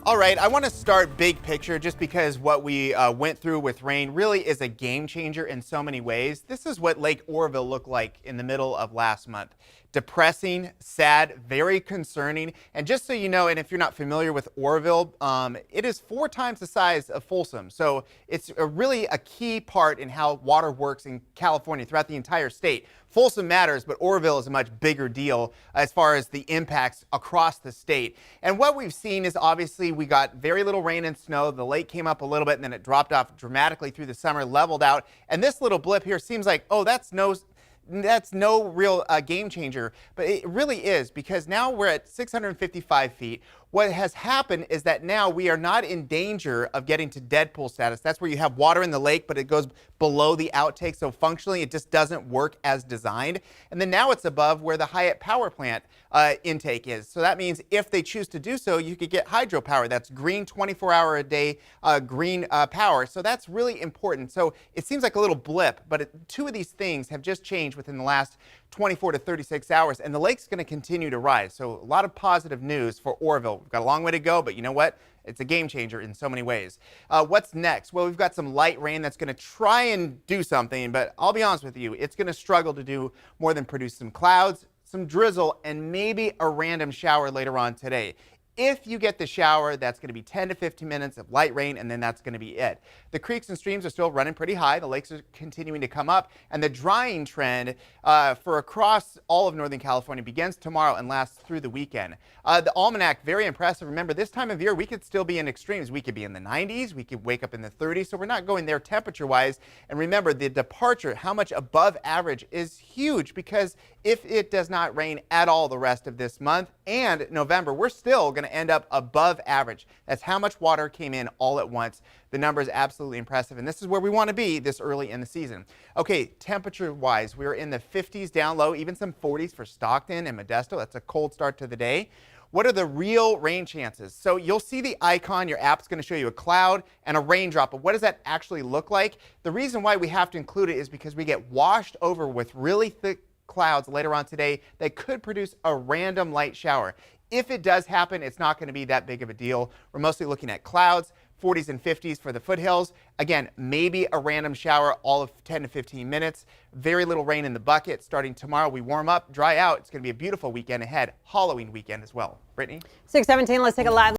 All right, I want to start big picture just because what we went through with rain really is a game changer in so many ways. This is what Lake Oroville looked like in the middle of last month. Depressing, sad, very concerning. And just so you know, and if you're not familiar with Oroville, it is 4 times the size of Folsom. So it's really a key part in how water works in California throughout the entire state. Folsom matters, but Oroville is a much bigger deal as far as the impacts across the state. And what we've seen is obviously we got very little rain and snow. The lake came up a little bit and then it dropped off dramatically through the summer, leveled out. And this little blip here seems like, oh, that's no real game changer, but it really is, because now we're at 655 feet. What has happened is that now we are not in danger of getting to dead pool status. That's where you have water in the lake, but it goes below the outtake. So functionally, it just doesn't work as designed. And then now it's above where the Hyatt power plant intake is. So that means if they choose to do so, you could get hydropower. That's green 24-hour-a-day green power. So that's really important. So it seems like a little blip, but 2 of these things have just changed within the last 24 to 36 hours, and the lake's going to continue to rise. So a lot of positive news for Oroville. We've got a long way to go, but you know what? It's a game changer in so many ways. What's next? Well, we've got some light rain that's going to try and do something, but I'll be honest with you, it's going to struggle to do more than produce some clouds, some drizzle, and maybe a random shower later on today. If you get the shower, that's going to be 10 to 15 minutes of light rain, and then that's going to be it. The creeks and streams are still running pretty high. The lakes are continuing to come up, and the drying trend for across all of Northern California begins tomorrow and lasts through the weekend. The almanac, very impressive. Remember, this time of year, we could still be in extremes. We could be in the 90s. We could wake up in the 30s, so we're not going there temperature-wise. And remember, the departure, how much above average, is huge, because if it does not rain at all the rest of this month and November, we're still going to end up above average. That's how much water came in all at once. The number is absolutely impressive, and this is where we want to be this early in the season. Okay, temperature-wise, we're in the 50s down low, even some 40s for Stockton and Modesto. That's a cold start to the day. What are the real rain chances? So you'll see the icon. Your app's going to show you a cloud and a raindrop, but what does that actually look like? The reason why we have to include it is because we get washed over with really thick clouds later on today that could produce a random light shower. If it does happen, it's not going to be that big of a deal. We're mostly looking at clouds, 40s and 50s for the foothills. Again, maybe a random shower all of 10 to 15 minutes. Very little rain in the bucket. Starting tomorrow, we warm up, dry out. It's going to be a beautiful weekend ahead. Halloween weekend as well. Brittany? 6:17, let's take a live